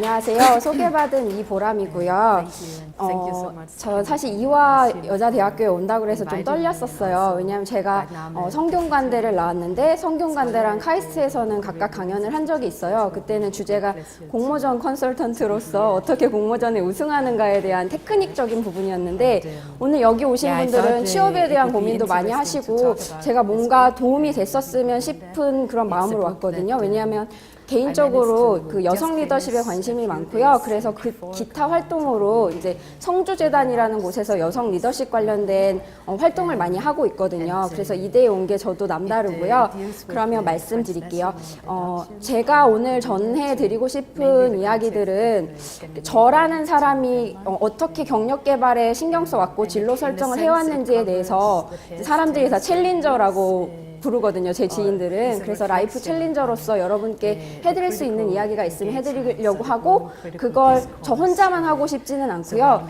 안녕하세요. 소개받은 이보람이고요. 저 사실 이화 여자대학교에 온다고 해서 좀 떨렸었어요. 왜냐하면 제가 성균관대를 나왔는데 성균관대랑 카이스트에서는 각각 강연을 한 적이 있어요. 그때는 주제가 공모전 컨설턴트로서 어떻게 공모전에 우승하는가에 대한 테크닉적인 부분이었는데 오늘 여기 오신 분들은 취업에 대한 고민도 많이 하시고 제가 뭔가 도움이 됐었으면 싶은 그런 마음으로 왔거든요. 왜냐하면 개인적으로 그 여성 리더십에 관심이 많고요. 그래서 그 기타 활동으로 이제 성주재단이라는 곳에서 여성 리더십 관련된 활동을 많이 하고 있거든요. 그래서 이 대에 온 게 저도 남다르고요. 그러면 말씀드릴게요. 제가 오늘 전해드리고 싶은 이야기들은 저라는 사람이 어떻게 경력 개발에 신경 써왔고 진로 설정을 해왔는지에 대해서 사람들이 다 챌린저라고 부르거든요. 제 지인들은. 그래서 라이프 챌린저로서 여러분께 해드릴 수 있는 이야기가 있으면 해드리려고 하고 그걸 저 혼자만 하고 싶지는 않고요.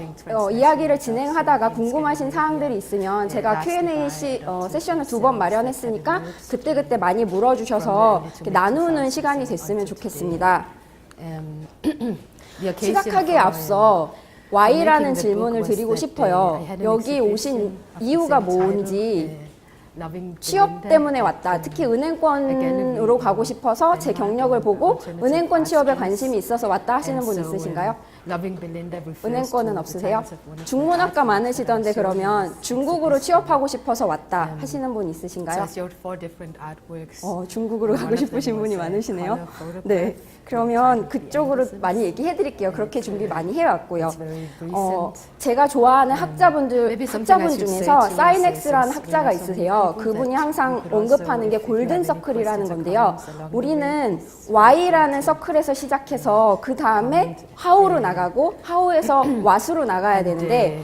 이야기를 진행하다가 궁금하신 사항들이 있으면 제가 Q&A 세션을 2번 마련했으니까 그때그때 많이 물어주셔서 나누는 시간이 됐으면 좋겠습니다. 시작하기에 앞서 Why라는 질문을 드리고 싶어요. 여기 오신 이유가 뭔지 취업 때문에 왔다. 특히 은행권으로 가고 싶어서 제 경력을 보고 은행권 취업에 관심이 있어서 왔다 하시는 분 있으신가요? 은행권은 없으세요? 중문학과 많으시던데 그러면 중국으로 취업하고 싶어서 왔다 하시는 분 있으신가요? 중국으로 가고 싶으신 분이 많으시네요. 네, 그러면 그쪽으로 많이 얘기해 드릴게요. 그렇게 준비 많이 해왔고요. 제가 좋아하는 학자분 중에서 사이넥스라는 학자가 있으세요. 그분이 항상 언급하는 게 골든 서클이라는 건데요. 우리는 Why라는 서클에서 시작해서 그 다음에 How로 나가고 How에서 What으로 나가야 되는데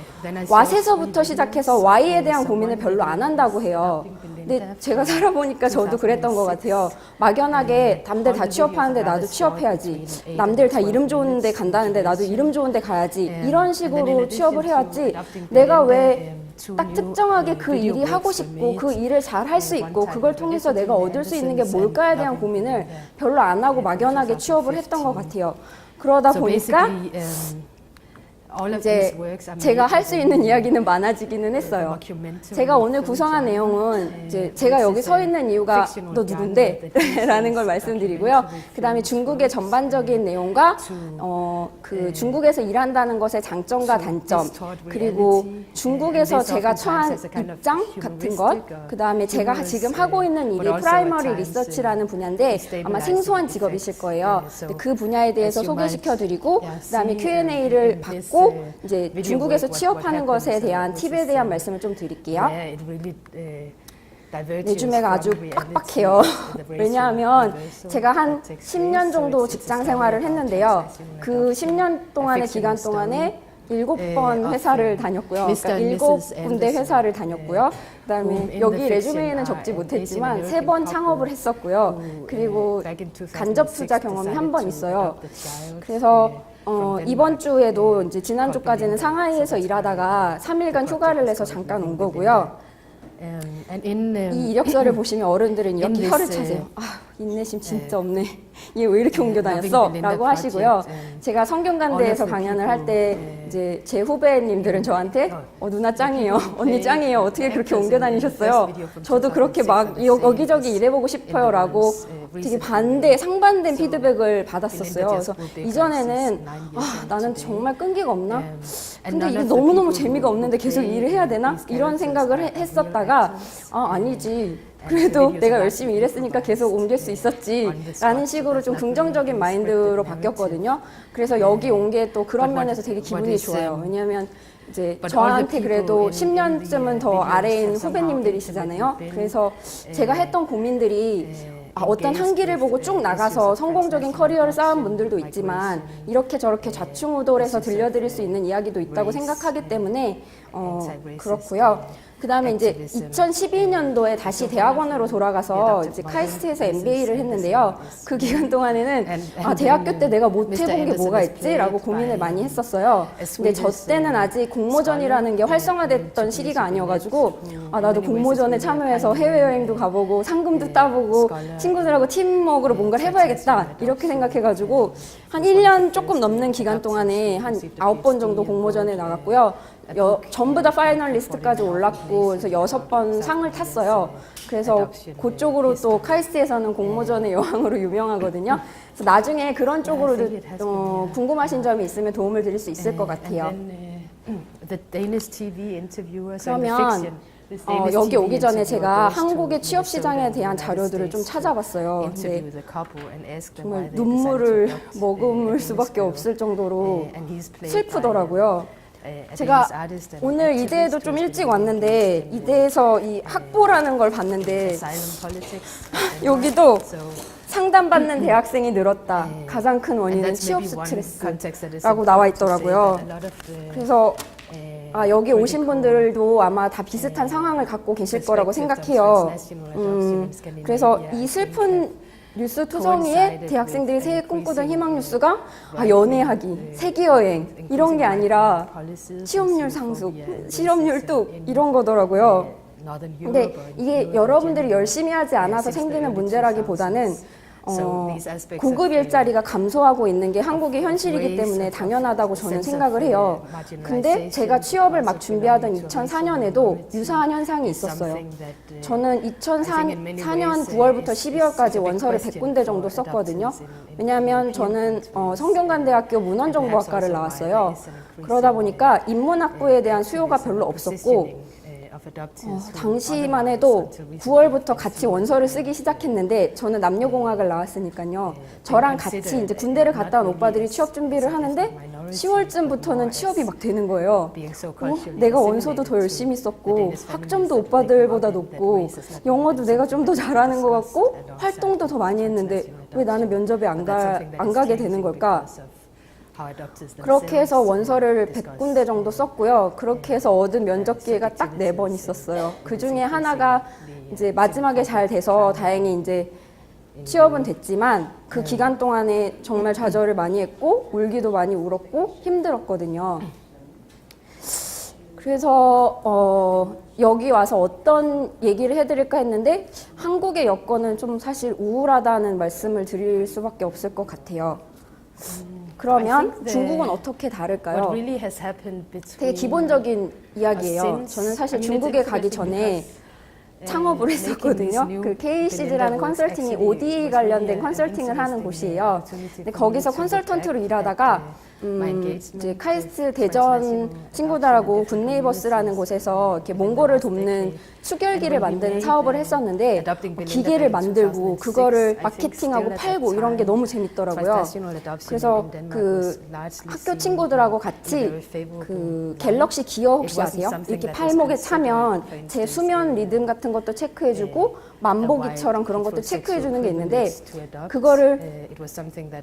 What에서부터 시작해서 Why에 대한 고민을 별로 안 한다고 해요. 근데 제가 살아보니까 저도 그랬던 것 같아요. 막연하게 남들 다 취업하는데 나도 취업해야지. 남들 다 이름 좋은데 간다는데 나도 이름 좋은데 가야지. 이런 식으로 취업을 해왔지. 내가 왜 딱 특정하게 그 일이 하고 싶고 그 일을 잘 할 수 있고 그걸 통해서 내가 얻을 수 있는 게 뭘까에 대한 고민을 별로 안 하고 막연하게 취업을 했던 것 같아요. 그러다 보니까 이제 제가 할 수 있는 이야기는 많아지기는 했어요. 제가 오늘 구성한 내용은 이제 제가 여기 서 있는 이유가 너 누군데? 라는 걸 말씀드리고요. 그 다음에 중국의 전반적인 내용과 그 중국에서 일한다는 것의 장점과 단점, 그리고 중국에서 제가 처한 입장 같은 것, 그 다음에 제가 지금 하고 있는 일이 프라이머리 리서치라는 분야인데 아마 생소한 직업이실 거예요. 그 분야에 대해서 소개시켜드리고 그 다음에 Q&A를 받고 이제 중국에서 취업하는 것에 대한 팁에 대한 말씀을 좀 드릴게요. 레주메가 아주 빡빡해요. 왜냐하면 제가 한 10년 정도 직장 생활을 했는데요. 그 10년 동안의 기간 동안에 7번 회사를 다녔고요. 그러니까 7군데 회사를 다녔고요. 그다음에 여기 레주메에는 적지 못했지만 3번 창업을 했었고요. 그리고 간접 투자 경험이 한 번 있어요. 그래서 이번 주에도 이제 지난주까지는 상하이에서 일하다가 3일간 휴가를 내서 잠깐 온 거고요. 이 이력서를 보시면 어른들은 이렇게 혀를 차세요. 인내심 진짜 없네. 얘 왜 이렇게 옮겨 다녔어? 라고 하시고요. 제가 성균관대에서 강연을 할 때 이제 제 후배님들은 저한테 누나 짱이에요. 언니 짱이에요. 어떻게 그렇게 옮겨 다니셨어요? 저도 그렇게 막 여기저기 일해보고 싶어요. 라고 되게 상반된 피드백을 받았었어요. 그래서 이전에는 나는 정말 끈기가 없나? 근데 이게 너무너무 재미가 없는데 계속 일을 해야 되나? 이런 생각을 했었다가 아니지. 그래도 내가 열심히 일했으니까 계속 옮길 수 있었지 라는 식으로 좀 긍정적인 마인드로 바뀌었거든요. 그래서 여기 온 게 또 그런 면에서 되게 기분이 좋아요. 왜냐하면 이제 저한테 그래도 10년쯤은 더 아래인 후배님들이시잖아요. 그래서 제가 했던 고민들이 어떤 한 길을 보고 쭉 나가서 성공적인 커리어를 쌓은 분들도 있지만 이렇게 저렇게 좌충우돌해서 들려드릴 수 있는 이야기도 있다고 생각하기 때문에 그렇고요. 그다음에 이제 2012년도에 다시 대학원으로 돌아가서 이제 카이스트에서 MBA를 했는데요. 그 기간 동안에는 대학교 때 내가 못 해본 게 뭐가 있지라고 고민을 많이 했었어요. 근데 저 때는 아직 공모전이라는 게 활성화됐던 시기가 아니어가지고 나도 공모전에 참여해서 해외여행도 가보고 상금도 따보고 친구들하고 팀워크로 뭔가를 해봐야겠다 이렇게 생각해가지고 한 1년 조금 넘는 기간 동안에 한 9번 정도 공모전에 나갔고요. 전부 다 파이널리스트까지 올랐고 그래서 6번 상을 탔어요. 그래서 그쪽으로 또 카이스트에서는 공모전의 여왕으로 유명하거든요. 그래서 나중에 그런 쪽으로도 궁금하신 점이 있으면 도움을 드릴 수 있을 것 같아요. 그러면 여기 오기 전에 제가 한국의 취업 시장에 대한 자료들을 좀 찾아봤어요. 근데 정말 눈물을 머금을 수밖에 없을 정도로 슬프더라고요. 제가 오늘 이대에도 좀 일찍 왔는데 이대에서 이 학보라는 걸 봤는데 여기도 상담받는 대학생이 늘었다. 가장 큰 원인은 취업 스트레스라고 나와 있더라고요. 그래서 여기 오신 분들도 아마 다 비슷한 상황을 갖고 계실 거라고 생각해요. 그래서 이 슬픈 뉴스 투성이에 대학생들이 새해 꿈꾸던 희망 뉴스가 연애하기, 세계여행 이런 게 아니라 취업률 상승, 실업률 뚝 이런 거더라고요. 근데 이게 여러분들이 열심히 하지 않아서 생기는 문제라기보다는 고급 일자리가 감소하고 있는 게 한국의 현실이기 때문에 당연하다고 저는 생각을 해요. 근데 제가 취업을 막 준비하던 2004년에도 유사한 현상이 있었어요. 저는 2004년 9월부터 12월까지 원서를 100군데 정도 썼거든요. 왜냐하면 저는 성균관대학교 문헌정보학과를 나왔어요. 그러다 보니까 인문학부에 대한 수요가 별로 없었고 당시만 해도 9월부터 같이 원서를 쓰기 시작했는데 저는 남녀공학을 나왔으니까요. 저랑 같이 이제 군대를 갔다 온 오빠들이 취업 준비를 하는데 10월쯤부터는 취업이 막 되는 거예요. 내가 원서도 더 열심히 썼고 학점도 오빠들보다 높고 영어도 내가 좀 더 잘하는 것 같고 활동도 더 많이 했는데 왜 나는 면접에 안 가게 되는 걸까? 그렇게 해서 원서를 100군데 정도 썼고요. 그렇게 해서 얻은 면접 기회가 딱 4번 있었어요. 그 중에 하나가 이제 마지막에 잘 돼서 다행히 이제 취업은 됐지만 그 기간 동안에 정말 좌절을 많이 했고 울기도 많이 울었고 힘들었거든요. 그래서 여기 와서 어떤 얘기를 해드릴까 했는데 한국의 여건은 좀 사실 우울하다는 말씀을 드릴 수밖에 없을 것 같아요. 그러면 중국은 어떻게 다를까요? 되게 기본적인 이야기예요. 저는 사실 중국에 가기 전에 창업을 했었거든요. 그 KCG라는 컨설팅이 OD 관련된 컨설팅을 하는 곳이에요. 근데 거기서 컨설턴트로 일하다가 이제 카이스트 대전 친구들하고 굿네이버스라는 곳에서 이렇게 몽골을 돕는 수결기를 만드는 사업을 했었는데 기계를 만들고 그거를 마케팅하고 팔고 이런 게 너무 재밌더라고요. 그래서 그 학교 친구들하고 같이 그 갤럭시 기어 혹시 아세요? 이렇게 팔목에 차면 제 수면 리듬 같은 것도 체크해주고 만보기처럼 그런 것도 체크해주는 게 있는데 그거를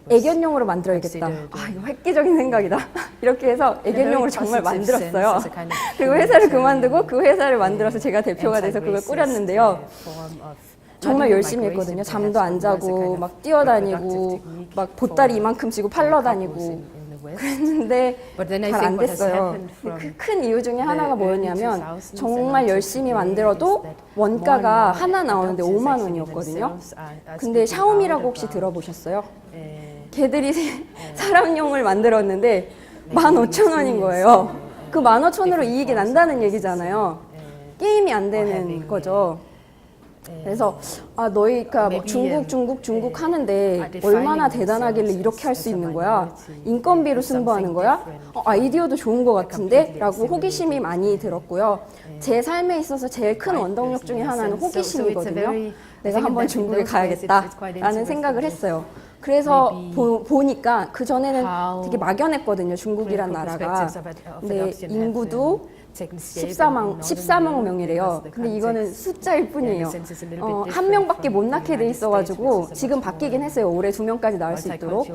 애견용으로 만들어야겠다. 이거 획기적인 생각이다. 이렇게 해서 애견용으로 정말 만들었어요. 그리고 회사를 그만두고 그 회사를 만들어서 제가 대표가 돼서 그걸 꾸렸는데요. 정말 열심히 했거든요. 잠도 안 자고 막 뛰어다니고 막 보따리 이만큼 지고 팔러 다니고 그랬는데 잘 안 됐어요. 그 큰 이유 중에 하나가 뭐였냐면 정말 열심히 만들어도 원가가 하나 나오는데 5만 원이었거든요. 근데 샤오미라고 혹시 들어보셨어요? 걔들이 사람용을 만들었는데 15,000원인 거예요. 그 15,000원으로 이익이 난다는 얘기잖아요. 게임이 안 되는 거죠. 그래서 너희가 뭐 중국 하는데 얼마나 대단하길래 이렇게 할 수 있는 거야? 인건비로 승부하는 거야? 아이디어도 좋은 것 같은데? 라고 호기심이 많이 들었고요. 제 삶에 있어서 제일 큰 원동력 중에 하나는 호기심이거든요. 내가 한번 중국에 가야겠다 라는 생각을 했어요. 그래서 보니까 그전에는 되게 막연했거든요. 중국이란 나라가. 근데 인구도 14만 명이래요. 근데 이거는 숫자일 뿐이에요. 한 명밖에 못 낳게 돼 있어가지고 지금 바뀌긴 했어요. 올해 2명까지 낳을 수 있도록.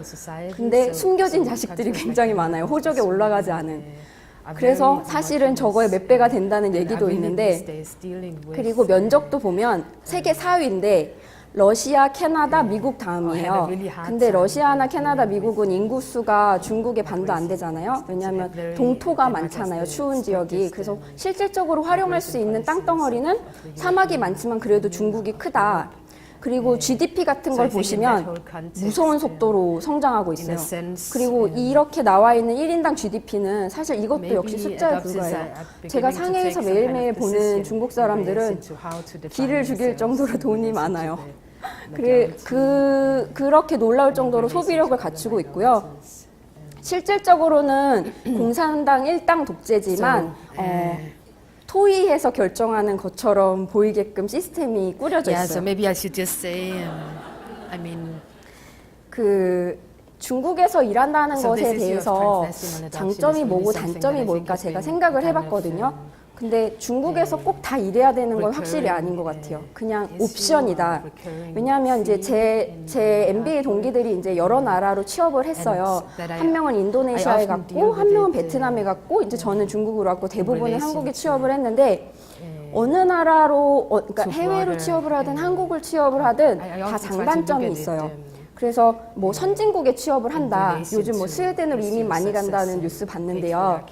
근데 숨겨진 자식들이 굉장히 많아요. 호적에 올라가지 않은. 그래서 사실은 저거의 몇 배가 된다는 얘기도 있는데, 그리고 면적도 보면 세계 4위인데 러시아, 캐나다, 미국 다음이에요. 근데 러시아나 캐나다, 미국은 인구수가 중국의 반도 안 되잖아요. 왜냐하면 동토가 많잖아요. 추운 지역이. 그래서 실질적으로 활용할 수 있는 땅덩어리는 사막이 많지만 그래도 중국이 크다. 그리고 GDP 같은 걸 보시면 무서운 속도로 성장하고 있어요. 그리고 이렇게 나와 있는 1인당 GDP는 사실 이것도 역시 숫자에 불과해요. 제가 상해에서 매일매일 보는 중국 사람들은 기를 죽일 정도로 돈이 많아요. 그렇게 놀라울 정도로 소비력을 갖추고 있고요. 실질적으로는 공산당 1당 독재지만 토의해서 결정하는 것처럼 보이게끔 시스템이 꾸려져 있어요. So maybe I should just say, I mean, 중국에서 일한다는 것에 대해서 장점이 뭐고 단점이 뭘까 제가 생각을 해봤거든요. 근데 중국에서 꼭 다 일해야 되는 건 확실히 아닌 것 같아요. 그냥 옵션이다. 왜냐하면 이제 제 MBA 동기들이 이제 여러 나라로 취업을 했어요. 한 명은 인도네시아에 갔고, 한 명은 베트남에 갔고, 이제 저는 중국으로 왔고, 대부분은 한국에 취업을 했는데, 어느 나라로, 그러니까 해외로 취업을 하든 한국을 취업을 하든 다 장단점이 있어요. 그래서 뭐 선진국에 취업을 한다. 요즘 뭐 스웨덴으로 이민 많이 간다는 뉴스 봤는데요.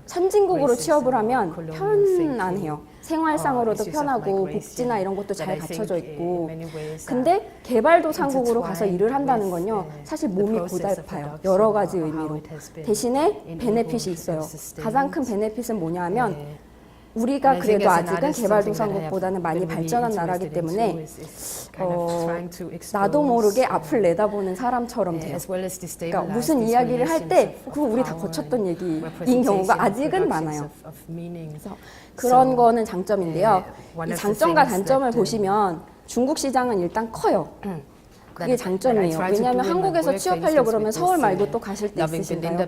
선진국으로 취업을 하면 편안해요. 생활상으로도 편하고 복지나 이런 것도 잘 갖춰져 있고. 근데 개발도상국으로 가서 일을 한다는 건요, 사실 몸이 고달파요. 여러 가지 의미로. 대신에 베네핏이 있어요. 가장 큰 베네핏은 뭐냐 하면 우리가 그래도 아직은 개발도상국보다는 많이 발전한 나라이기 때문에 나도 모르게 앞을 내다보는 사람처럼 돼요. 그러니까 무슨 이야기를 할 때 그거 우리 다 거쳤던 얘기인 경우가 아직은 많아요. 그래서 그런 거는 장점인데요. 이 장점과 단점을 보시면 중국 시장은 일단 커요. 그게 장점이에요. 왜냐하면 한국에서 취업하려고 그러면 서울 말고 또 가실 때 있으신가요?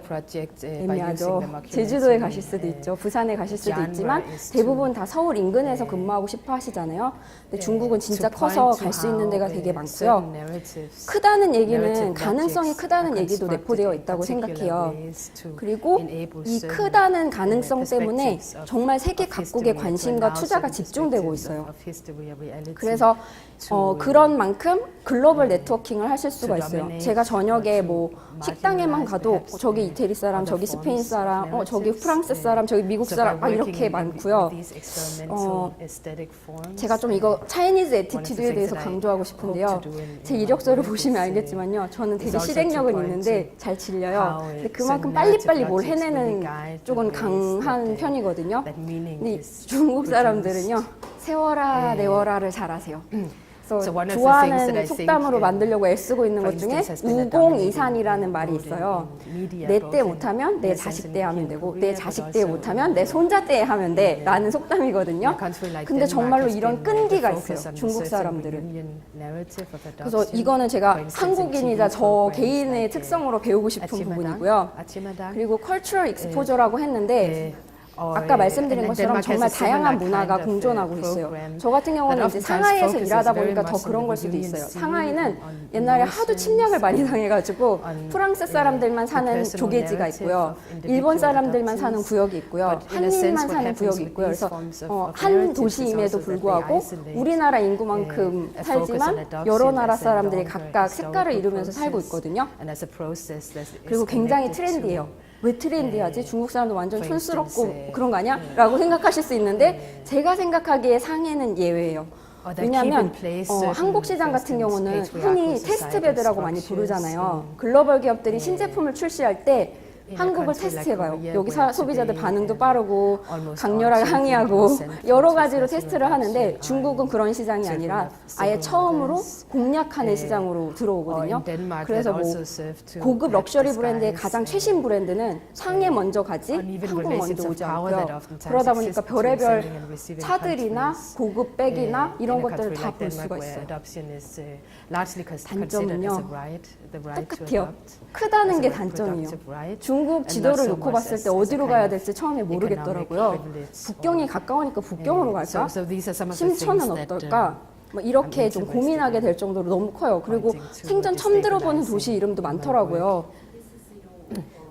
애매하죠. 제주도에 가실 수도 있죠. 부산에 가실 수도 있지만 대부분 다 서울 인근에서 근무하고 싶어 하시잖아요. 근데 중국은 진짜 커서 갈 수 있는 데가 되게 많고요. 크다는 얘기는 가능성이 크다는 얘기도 내포되어 있다고 생각해요. 그리고 이 크다는 가능성 때문에 정말 세계 각국의 관심과 투자가 집중되고 있어요. 그래서 그런 만큼 글로벌 네트워킹을 하실 수가 있어요. 제가 저녁에 뭐 식당에만 가도 저기 이태리 사람, 저기 스페인 사람, 저기 프랑스 사람, 저기 미국 사람 이렇게 많고요. 제가 좀 이거 차이니즈 애티튜드에 대해서 강조하고 싶은데요. 제 이력서를 보시면 알겠지만요. 저는 되게 실행력은 있는데 잘 질려요. 근데 그만큼 빨리빨리 뭘 해내는 쪽은 강한 편이거든요. 근데 중국 사람들은요. 세워라 내워라를 잘하세요. 그래서 좋아하는 속담으로 만들려고 애쓰고 있는 것 중에 우공이산이라는 말이 있어요. 내 때 못하면 내 자식 때 하면 되고 내 자식 때 못하면 내 손자 때 하면 돼 라는 속담이거든요. 근데 정말로 이런 끈기가 있어요. 중국 사람들은. 그래서 이거는 제가 한국인이자 저 개인의 특성으로 배우고 싶은 부분이고요. 그리고 컬처럴 익스포저라고 했는데 아까 말씀드린 것처럼 정말 다양한 문화가 공존하고 있어요. 저 같은 경우는 이제 상하이에서 일하다 보니까 더 그런 걸 수도 있어요. 상하이는 옛날에 하도 침략을 많이 당해가지고 프랑스 사람들만 사는 조계지가 있고요. 일본 사람들만 사는 구역이 있고요. 한인만 사는 구역이 있고요. 그래서 한 도시임에도 불구하고 우리나라 인구만큼 살지만 여러 나라 사람들이 각각 색깔을 이루면서 살고 있거든요. 그리고 굉장히 트렌디해요. 왜 트렌디하지? 중국 사람도 완전 촌스럽고 그런 거 아니야? 라고 생각하실 수 있는데 제가 생각하기에 상해는 예외예요. 왜냐하면 한국 시장 같은 경우는 흔히 테스트베드라고 많이 부르잖아요. 글로벌 기업들이 신제품을 출시할 때 한국을 테스트해봐요. 여기 소비자들 반응도 빠르고 강렬하게 항의하고 여러 가지로 테스트를 하는데 중국은 그런 시장이 아니라 아예 처음으로 공략하는 시장으로 들어오거든요. 그래서 뭐 고급 럭셔리 브랜드의 가장 최신 브랜드는 상해 먼저 가지 한국 먼저 오지 않고요. 그러다 보니까 별의별 차들이나 고급 백이나 이런 것들을 다 볼 수가 있어요. 단점은요. 똑같아요. 크다는 게 단점이에요. 중국 지도를 놓고 봤을 때 어디로 가야 될지 처음에 모르겠더라고요. 북경이 가까우니까 북경으로 갈까? 심천은 어떨까? 뭐 이렇게 좀 고민하게 될 정도로 너무 커요. 그리고 생전 처음 들어보는 도시 이름도 많더라고요.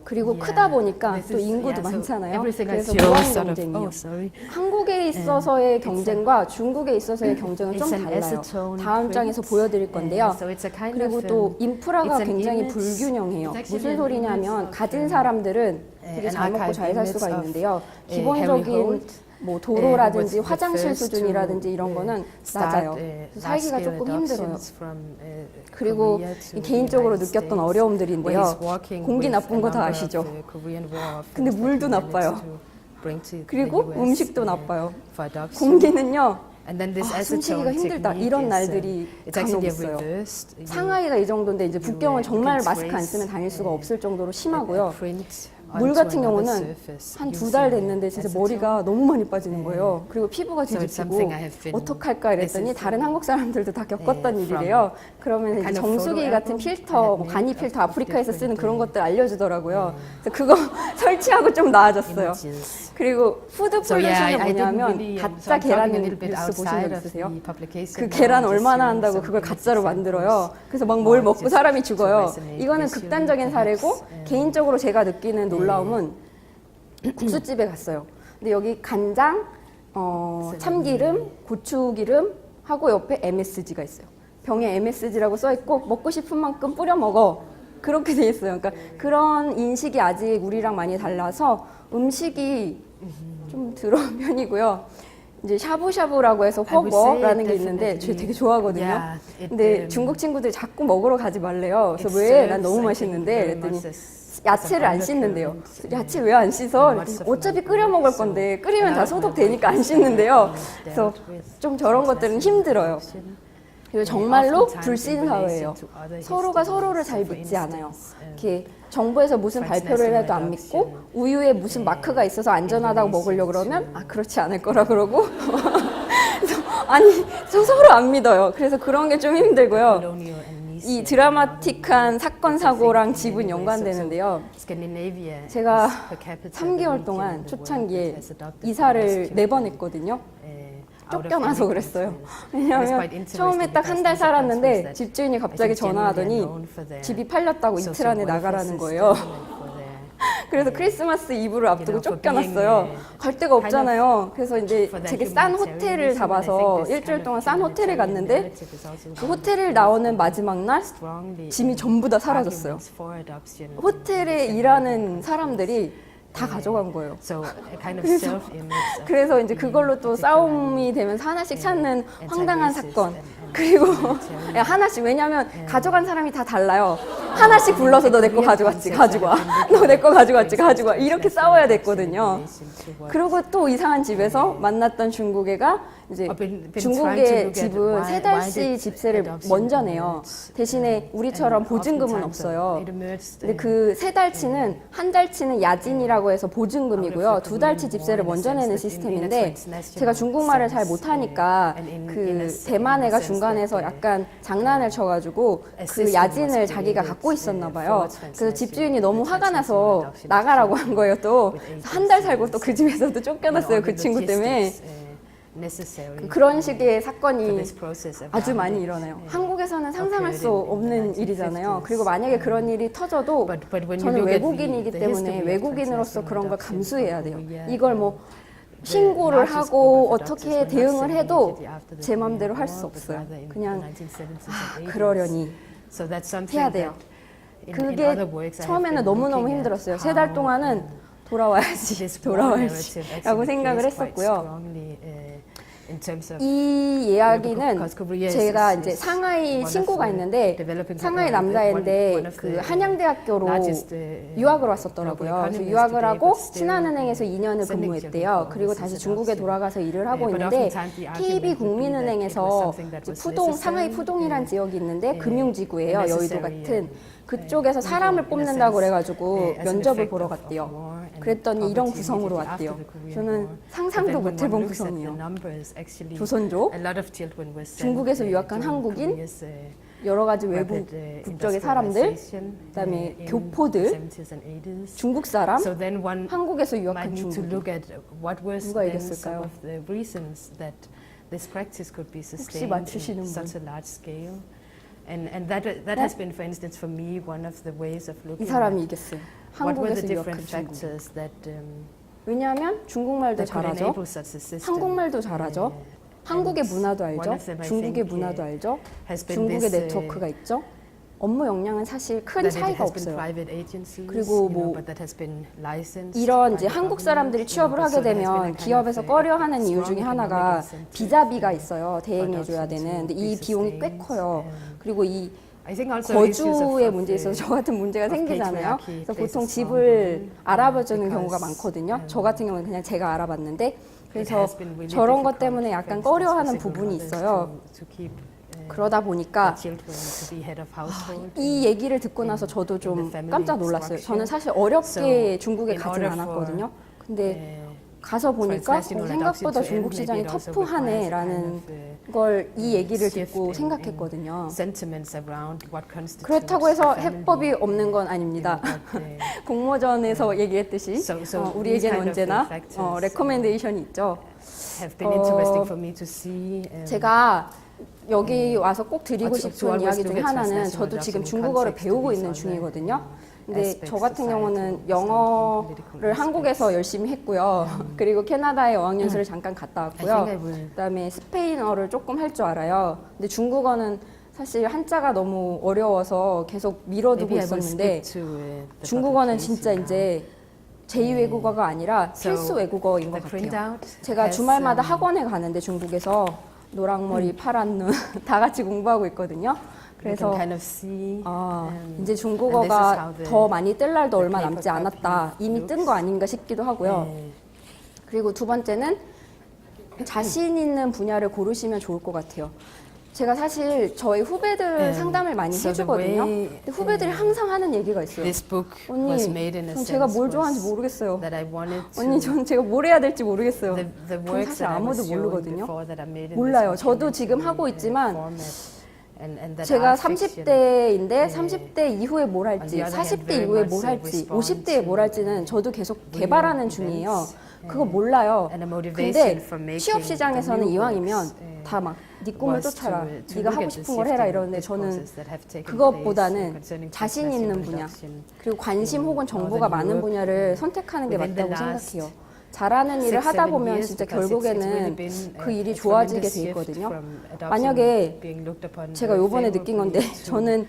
그리고 크다 보니까 This 또 is- 인구도 yeah, so 많잖아요. everything I 그래서 show 무한 sort of- 경쟁이요. sorry. 한국에 있어서의 경쟁과 중국에 있어서의 경쟁은 좀 It's an 달라요. acetone 다음 print. 장에서 보여드릴 건데요. So it's a kind 그리고 of, 또 인프라가 it's an 굉장히 image. 불균형해요. It's actually 무슨 an 소리냐면 image of, 가진 사람들은 되게 an 잘 먹고 archive 잘 살 image 수가 of, 있는데요. Henry 기본적인 Holt, 뭐 도로라든지 was the 화장실 first 수준이라든지 to, 이런 거는 start, 낮아요. large 살기가 scale 조금 힘들어요. adoptions from, 그리고 Korea to 이 개인적으로 United 느꼈던 States, 어려움들인데요. where he's working 공기 with 나쁜 a 거 다 number of 아시죠? the Korean War 근데 orphans 물도 that he 나빠요. managed to bring to the 그리고 US, 음식도 나빠요. for adoption. 공기는요. And then this 숨쉬기가 acetone 힘들다. technique 이런 is, 날들이 it's 간혹 actually 있어요. reversed. 상하이가 이 정도인데 이제 북경은 you 정말 can 마스크 안 trace, 쓰면 다닐 수가 없을 정도로 심하고요. print 물 onto 같은 another 경우는 surface 한 두 using 달 됐는데 진짜 acetone. 머리가 너무 많이 빠지는 거예요. 그리고 피부가 So it's 뒤집히고 something I have been- 어떡할까 이랬더니 this is 다른 한국 사람들도 다 겪었던 from 일이래요. 그러면 이제 kind of 정수기 photo 같은 album 필터, that 뭐 had 간이 made 필터 of 아프리카에서 쓰는 different, 그런 것들 알려주더라고요. 그래서 그거 설치하고 좀 나아졌어요. images. 그리고 푸드 So yeah, 폴루션은 I didn't 뭐냐면 really, 가짜 so I'm talking a 계란 little bit 뉴스 보신 outside 적 of 있으세요? the publication 그 now, 계란 just 얼마나 showing 한다고 some 그걸 basic 가짜로 examples. 만들어요. 그래서 막 뭘 먹고 just 사람이 to 죽어요. resonate 이거는 visually, 극단적인 사례고 perhaps. 개인적으로 제가 느끼는 놀라움은 국수집에 갔어요. 근데 여기 간장, 참기름, 고추기름 하고 옆에 MSG가 있어요. 병에 MSG라고 써 있고 먹고 싶은 만큼 뿌려 먹어. 그렇게 돼 있어요. 그러니까 그런 인식이 아직 우리랑 많이 달라서 음식이 좀 더러운 편이고요. 이제 샤브샤브라고 해서 I would say 허거라는 게 있는데 저 definitely. 되게 좋아하거든요. Yeah, it, 근데 중국 친구들이 자꾸 먹으러 가지 말래요. 그래서 it 왜? 난 serves, 너무 I think, 맛있는데 very 그랬더니 much as 야채를 안 씻는데요. 야채 왜 안 씻어? 그랬더니 어차피 끓여 먹을 건데 끓이면 다 소독되니까 안 씻는데요. 그래서 좀 저런 것들은 힘들어요. 그리고 정말로 불신 사회예요. 서로가 서로를 잘 믿지 않아요. 이렇게 정부에서 무슨 발표를 해도 안 믿고 우유에 무슨 마크가 있어서 안전하다고 먹으려고 그러면 아 그렇지 않을 거라 그러고 그래서 아니 저 서로 안 믿어요. 그래서 그런 게 좀 힘들고요. 이 드라마틱한 사건 사고랑 집은 연관되는데요. 제가 3개월 동안 초창기에 이사를 4번 했거든요. 쫓겨나서 그랬어요. 왜냐하면 처음에 딱 한 달 살았는데 집주인이 갑자기 전화하더니 집이 팔렸다고 이틀 안에 나가라는 거예요. 그래서 크리스마스 이브를 앞두고 쫓겨났어요. 갈 데가 없잖아요. 그래서 이제 되게 싼 호텔을 잡아서 일주일 동안 싼 호텔에 갔는데 그 호텔을 나오는 마지막 날 짐이 전부 다 사라졌어요. 호텔에 일하는 사람들이 다 가져간 거예요. 그래서 이제 그걸로 또 싸움이 되면서 하나씩 찾는 황당한 사건. 그리고 하나씩 왜냐하면 가져간 사람이 다 달라요. 하나씩 불러서 너 내 거 가져갔지 가지고 와. 너 내 거 가져갔지 가지고 와. 이렇게 싸워야 됐거든요. 그리고 또 이상한 집에서 만났던 중국 애가 이제 중국의 집은 3달치 집세를 먼저 내요. 대신에 우리처럼 보증금은 없어요. 근데 그 3달치는 한 달치는 야진이라고 해서 보증금이고요. 2달치 집세를 먼저 내는 시스템인데 제가 중국말을 잘 못하니까 그 대만 애가 중간에서 약간 장난을 쳐가지고 그 야진을 자기가 갖고 있었나 봐요. 그래서 집주인이 너무 화가 나서 나가라고 한 거예요. 또 한 달 살고 또 그 집에서도 쫓겨났어요. 그 친구 때문에. 그런 식의 사건이 아주 많이 일어나요. 한국에서는 상상할 수 없는 일이잖아요. 그리고 만약에 그런 일이 터져도 저는 외국인이기 때문에 외국인으로서 그런 걸 감수해야 돼요. 이걸 뭐 신고를 하고 어떻게 대응을 해도 제 맘대로 할 수 없어요. 그냥 그러려니 해야 돼요. 그게 처음에는 너무너무 힘들었어요. 3달 동안은 돌아와야지 라고 생각을 했었고요. 이 이야기는 제가 이제 상하이 친구가 있는데 상하이 남자인데 그 한양대학교로 유학을 왔었더라고요. 그래서 유학을 하고 신한은행에서 2년을 근무했대요. 그리고 다시 중국에 돌아가서 일을 하고 있는데 KB 국민은행에서 푸동 상하이 푸동이란 지역이 있는데 금융지구예요. 여의도 같은 그쪽에서 사람을 뽑는다고 그래가지고 면접을 보러 갔대요. 그랬더니 이런 구성으로 왔대요. 저는 상상도 못 해본 구성이에요. 조선족, 중국에서 유학한 한국인, 여러 가지 외국 국적의 사람들, 그다음에 교포들, 중국 사람, 한국에서 유학한 중국인. 누가 이겼을까요? 혹시 맞추시는 분? 이 사람이 이겼어요. What were the 한국에서 유학한 different 중국. factors that 왜냐하면 중국말도 that could 잘하죠. enable such a system? 한국말도 잘하죠. 한국의 And 문화도 one 알죠. of them, I 중국의 think, 문화도 알죠. has been 중국의 this, 네트워크가 있죠. 업무 역량은 사실 큰 that it 차이가 has been 없어요. private agencies, 그리고 you know, 뭐 but that has been licensed 이런 이제 by the 한국 government, 사람들이 you know, 취업을 but 하게 so there has been a 되면 kind of 기업에서 a 꺼려하는 이유 strong 중에 economic 하나가 incentive 비자비가 for 있어요. 대행 해줘야 adults 되는. to 근데 be 이 비용이 꽤 sustained. 커요. 그리고 이 I think also issues 거주의 of 문제에 있어서 저 같은 문제가 of 생기잖아요. patriarchy 그래서 plays 보통 a strong 집을 role, 알아봐주는 because, 경우가 많거든요. 저 같은 경우는 그냥 제가 알아봤는데 그래서 has been really 저런 것 difficult 때문에 for 약간 instance, for 꺼려하는 single 부분이 mothers 있어요. to keep 그러다 보니까 children to be head of household. 이 얘기를 듣고 나서 저도 좀 the family 깜짝 놀랐어요. structure. 저는 사실 어렵게 So, 중국에 in 가진 order 않았거든요. 근데 uh, 가서 보니까 transnational 생각보다 adoption to 중국 end, 시장이 maybe it also requires a 터프하네라는 kind of, 걸 이 얘기를 shift 듣고 in 생각했거든요. sentiments around what constitutes 그렇다고 해서 a family. 해법이 없는 건 아닙니다. 공모전에서 얘기했듯이 So 우리에겐 these kind of 언제나 factors, 레커멘데이션이 있죠. have been interesting for me to see. 제가 여기 와서 꼭 드리고 to 싶은 always 이야기 look 중에 at 하나는 transnational 저도 지금 adoption 중국어를 context 배우고 based 있는 on the 중이거든요. 근데 aspects, 저 같은 societal, 경우는 historical, 영어를 political 한국에서 열심히 했고요. 그리고 캐나다에 어학연수를 잠깐 갔다 I think I 왔고요. will. 그다음에 스페인어를 조금 할 줄 알아요. 근데 중국어는 사실 한자가 너무 어려워서 계속 미뤄두고 Maybe I will 있었는데 speak to the 중국어는 publication 진짜 now. 이제 제2외국어가 아니라 So, 필수 외국어인 것 the 같아요. printout 제가 has, 주말마다 학원에 가는데 중국에서 노랑머리, 파란 눈 다 같이 공부하고 있거든요. you 그래서 can kind of see, 이제 and 중국어가 this is how the- 더 많이 뜰 날도 얼마 the 남지 paper 않았다. copy 이미 뜬 거 아닌가 싶기도 하고요. 그리고 두 번째는 자신 있는 분야를 고르시면 좋을 것 같아요. 제가 사실 저희 후배들 상담을 많이 so the 해주거든요. way, 근데 후배들이 항상 하는 얘기가 있어요. This book 언니, was made in a 전 sense 제가 뭘 좋아하는지 was 모르겠어요. that I wanted to 언니, 전 제가 뭘 해야 될지 모르겠어요. the 그건 works 사실 that I 아무도 was showing 모르거든요. before that I made in 몰라요. this 저도 지금 documentary, 하고 있지만 format, and that 제가 art fiction, 30대인데 30대 이후에 뭘 on 할지, the other hand, 40대 very 이후에 much 뭘 할지, respond 50대에 뭘 to 할지는 저도 계속 개발하는 events, 중이에요. 그거 몰라요. and a motivation 근데 for making 취업 시장에서는 the new 이왕이면 works, 다 막 네 꿈을 was 쫓아라. to 네가 look 하고 at the 싶은 걸 해라 shifting 이러는데 저는 discourses that have taken 그것보다는 place concerning 자신 transnational 있는 분야 adoption 그리고 관심 혹은 정보가 Northern 많은 Europe 분야를 선택하는 게 within the 맞다고 last 생각해요. 잘하는 일을 6, 하다 7 보면 years, 진짜 because it's really 결국에는 been 그 일이 a 좋아지게 tremendous 돼 shift 있거든요. from adoption 만약에 being looked upon 제가 very 요번에 느낀 건데 favorably to, 저는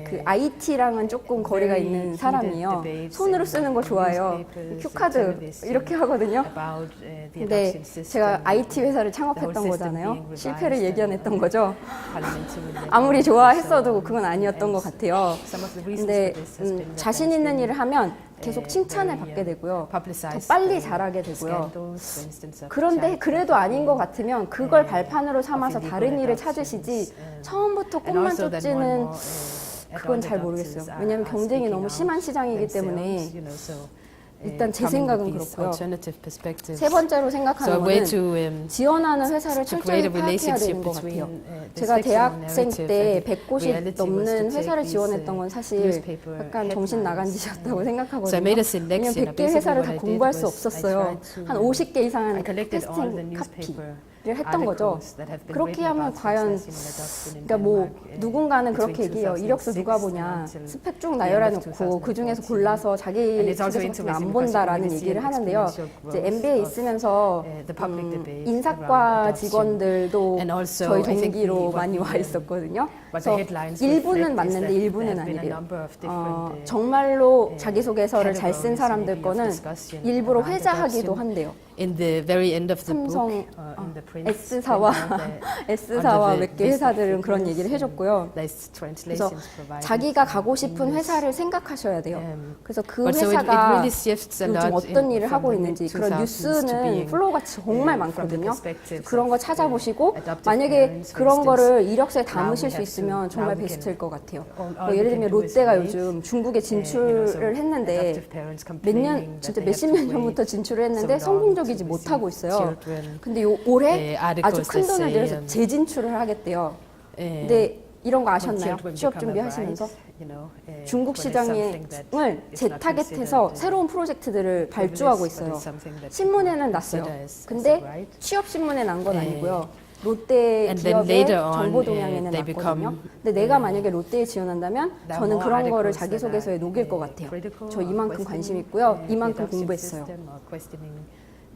그 IT랑은 조금 거리가 very 있는 heated 사람이에요. debates 손으로 in 쓰는 거 좋아해요. newspapers, 큐카드 television 이렇게 하거든요. about, the 근데 adoption system, 제가 IT 회사를 the whole 창업했던 system 거잖아요. being 실패를 revised 예견했던 and, 거죠. parliamentary 아무리 legislation. 좋아했어도 그건 아니었던 것 같아요. Some of the reasons 근데 for this has been that 자신 there's 있는 been, 일을 하면 계속 칭찬을 very, 받게 되고요. 더 publicized, 빨리 잘하게 되고요. scandals, for instance, of 그런데 child 그래도 아닌 것 trafficking. 같으면 그걸 발판으로 삼아서 of 다른 일을 illegal 찾으시지 adoptions, 처음부터 and 꽃만 also that more and 쫓지는 more, 그건 adult 잘 adopters 모르겠어요. are 왜냐하면 경쟁이 speaking 너무 out 심한 시장이기 때문에 themselves, you know, so, 일단 제 coming 생각은 with these 그렇고요. alternative perspectives. 세 번째로 So 생각하는 a way 거는 to 지원하는 회사를 to 철저히 create a 파악해야 relationship 되는 것 between 같아요. this 제가 fictional 대학생 narrative 때 and 100곳이 reality was to 넘는 take 회사를 these, 지원했던 건 사실 newspaper 약간 정신 나간 headlines. 짓이었다고 So I 생각하거든요. made a 왜냐면 selection. 100개 Basically 회사를 what 다 I did 공부할 수 was I 없었어요. tried to- 한 50개 이상은 I collected all the 테스팅 newspaper 카피를 했던 거죠. articles that have been 그렇게 written 하면 about 과연 transnational adoption in 그러니까 뭐 Denmark, 누군가는 between 그렇게 얘기해요. 이력서 누가 2006 보냐. until 스펙 쭉 the 나열해 end of 놓고 그 중에서 2014. 골라서 자기 And it's also 소개서 같은 거 안 interesting because you 본다라는 really see 얘기를 an 하는데요. exponential 이제 growth MBA에 of, 있으면서 the public debate 인사과 around 직원들도 And also, 저희 I think 동기로 what 많이 we, 와 있었거든요. what the 그래서 headlines 일부는 reflect is 맞는데 that 일부는 there's been a 아니래요. number of different, 정말로 자기소개서를 잘 쓴 categories 사람들 maybe of 거는 discussion 일부러 around 회자하기도 adoption. 한대요. In the very end of the book, 삼성, in the print, S사와 S사와 몇 개 회사들은 그런 얘기를 해줬고요. 그래서 자기가 가고 싶은 회사를 생각하셔야 돼요. 그래서 그 회사가 요즘 어떤 일을 하고 있는지 그런 뉴스는 플로우가 정말 많거든요. 그런 거 찾아보시고 만약에 그런 거를 이력서에 담으실 수 있으면 정말 베스트일 것 같아요. 뭐 예를 들면 롯데가 요즘 중국에 진출을 했는데 몇 년, 진짜 몇십 년 전부터 진출을 했는데 성공적이지 못하고 있어요. 근데 올해 아주 큰 돈을 들여서 재진출을 하겠대요. 근데 이런 거 아셨나요? 취업 준비하시면서? 중국 시장을 재타겟해서 새로운 프로젝트들을 발주하고 있어요. 신문에는 났어요. 근데 취업 신문에 난 건 아니고요. 롯데 And then 기업의 later on, 정보 동향에는 they 났거든요. become, 근데 내가 만약에 롯데에 지원한다면 there are 저는 more 그런 거를 articles that 자기소개서에 are, 녹일 것 같아요. critical 저 or 이만큼 questioning, 관심 있고요. the 이만큼 adoption 공부했어요. system or questioning,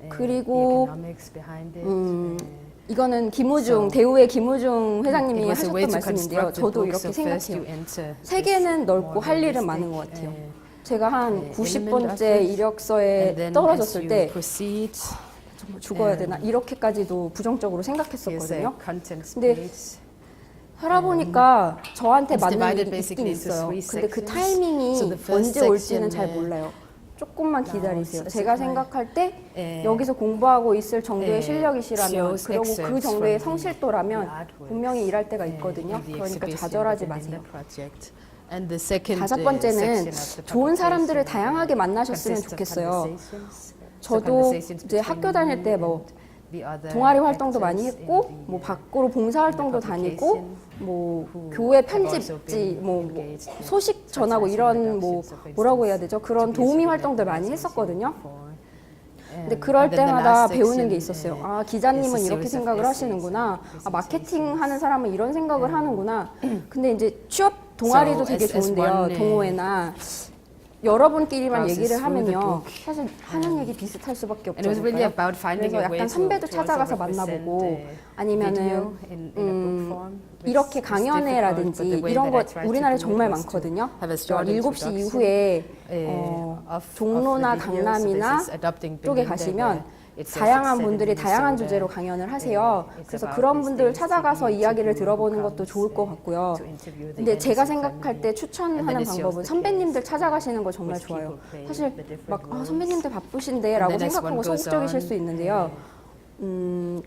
the 그리고 economics behind it. 이거는 김우중, So, 대우의 김우중 It 회장님이 was a way 하셨던 to 말씀인데요. construct the 저도 book, 이렇게 so first you 생각해요. enter 세계는 this 넓고 more 할 일은 realistic, 많은 것 같아요. 제가 element 한 of 90번째 it. 이력서에 and then as 떨어졌을 you 때 proceed, 정말 죽어야 되나 이렇게까지도 부정적으로 here's a 생각했었거든요. contents 근데 page. 살아보니까 저한테 It's 맞는 divided 일이 있긴 basically into 있어요. three 근데 그 sections. 타이밍이 So the first 언제 올지는 section, 잘 몰라요. 조금만 기다리세요. it's 제가 a 생각할 때 예. 여기서 공부하고 있을 정도의 실력이시라면 shows 그리고 그 excerpts 정도의 from 성실도라면 the artworks, 분명히 일할 때가 in 있거든요. the 그러니까 exhibition 좌절하지 within the 마세요. project. And the second, 다섯 section 번째는 of the 좋은 사람들을 publication, 다양하게 만나셨으면 consists of 좋겠어요. conversations. So 저도 conversations 이제 between 학교 다닐 때 뭐 and the other 동아리 활동도 많이 actors 했고 in the, 뭐 밖으로 봉사 활동도 다니고 뭐 교회 편집지 뭐 소식 전하고 이런 뭐 뭐라고 해야 되죠? 그런 도우미 활동들 많이 했었거든요. 근데 그럴 때마다 배우는 게 있었어요. 아, 기자님은 이렇게 생각을 하시는구나. 아, 마케팅 하는 사람은 이런 생각을 하는구나. 근데 이제 취업 동아리도 되게 좋은데요. 동호회나 여러분끼리만 얘기를 하면요. 사실 하는 얘기 비슷할 수밖에 And it was really 없잖아요. about finding a 그래서 way 약간 선배도 to 찾아가서 also represent 만나보고 the 아니면은 video in a book form, which 이렇게 is 강연회라든지 difficult, but the way 이런 that 거 I tried to 우리나라에 do it 정말 was to 많거든요. have a short 7시 introduction, 이후에 of 종로나 the video. So 강남이나 this is adopting 쪽에 Belinda, 가시면 where it says 다양한 it's set 분들이 in 다양한 Minnesota. 주제로 강연을 하세요. It's 그래서 about 그런 these 분들 days 찾아가서 TV 이야기를 who 들어보는 것도 comes, 좋을 것 같고요. to interview the 근데 제가 Anderson 생각할 family. 때 And then 추천하는 it shows 방법은 the 선배님들 case 찾아가시는 거 정말 which 좋아요. people play 사실 the different 막 roles. 선배님들 바쁘신데 라고 And then as 생각하고 one goes 소극적이실 on, 수 있는데요.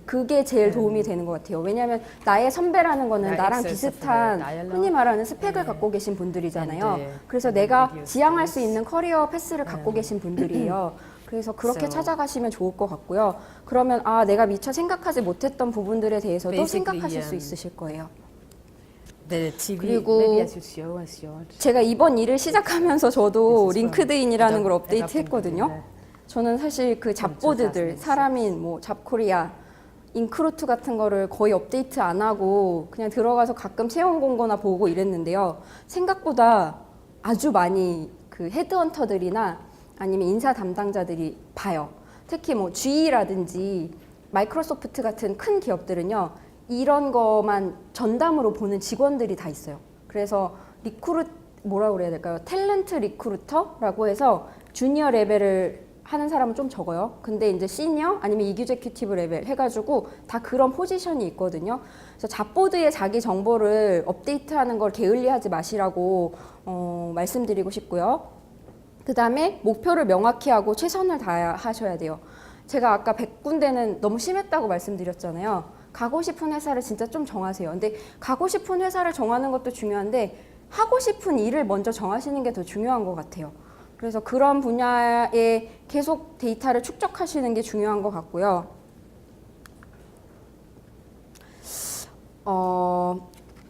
그게 제일 도움이 되는 것 같아요. 왜냐하면 나의 선배라는 거는 There are 나랑 excerpts of 비슷한 the dialogue. 흔히 말하는 스펙을 갖고 계신 분들이잖아요. And, 그래서 and 내가 video 지향할 수 skills. 있는 커리어 패스를 갖고 계신 분들이에요. 그래서 그렇게 So, 찾아가시면 좋을 것 같고요. 그러면 아 내가 미처 생각하지 못했던 부분들에 대해서도 Basically, 생각하실 수 있으실 거예요. The TV, 그리고 maybe as you show us your 제가 이번 일을 시작하면서 저도 This is 링크드인이라는 from 걸 adopting 업데이트했거든요. Belinda. 저는 사실 그 잡보드들, 2006. 사람인 뭐 잡코리아, 인크루트 같은 거를 거의 업데이트 안 하고 그냥 들어가서 가끔 채용 공고나 보고 이랬는데요. 생각보다 아주 많이 그 헤드헌터들이나 아니면 인사 담당자들이 봐요. 특히 뭐 GE라든지 마이크로소프트 같은 큰 기업들은요. 이런 거만 전담으로 보는 직원들이 다 있어요. 그래서 뭐라고 그래야 될까요? 탤런트 리크루터라고 해서 주니어 레벨을 하는 사람은 좀 적어요. 근데 이제 시니어 아니면 이규제큐티브 레벨 해가지고 다 그런 포지션이 있거든요. 그래서 잡보드에 자기 정보를 업데이트하는 걸 게을리하지 마시라고 말씀드리고 싶고요. 그 다음에 목표를 명확히 하고 최선을 다하셔야 돼요. 제가 아까 100군데는 너무 심했다고 말씀드렸잖아요. 가고 싶은 회사를 진짜 좀 정하세요. 근데 가고 싶은 회사를 정하는 것도 중요한데 하고 싶은 일을 먼저 정하시는 게 더 중요한 것 같아요. 그래서 그런 분야에 계속 데이터를 축적하시는 게 중요한 것 같고요.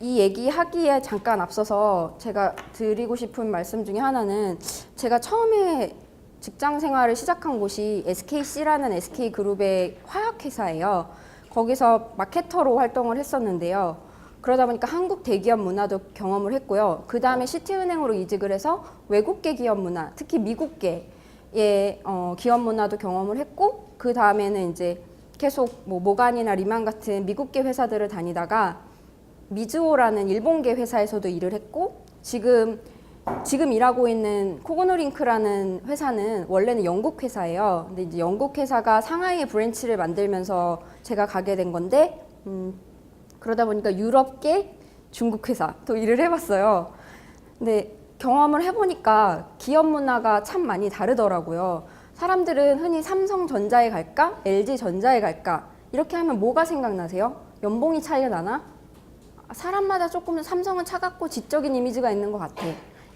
이 얘기하기에 잠깐 앞서서 제가 드리고 싶은 말씀 중에 하나는 제가 처음에 직장 생활을 시작한 곳이 SKC라는 SK그룹의 화학회사예요. 거기서 마케터로 활동을 했었는데요. 그러다 보니까 한국 대기업 문화도 경험을 했고요. 그 다음에 시티은행으로 이직을 해서 외국계 기업 문화, 특히 미국계의 기업 문화도 경험을 했고, 그 다음에는 이제 계속 뭐 모간이나 리만 같은 미국계 회사들을 다니다가 미즈오라는 일본계 회사에서도 일을 했고, 지금 일하고 있는 코고노링크라는 회사는 원래는 영국 회사예요. 근데 이제 영국 회사가 상하이에 브랜치를 만들면서 제가 가게 된 건데, 그러다 보니까 유럽계 중국 회사 또 일을 해봤어요. 근데 경험을 해보니까 기업 문화가 참 많이 다르더라고요. 사람들은 흔히 삼성전자에 갈까? LG전자에 갈까? 이렇게 하면 뭐가 생각나세요? 연봉이 차이가 나나? 사람마다 조금 삼성은 차갑고 지적인 이미지가 있는 것 같아.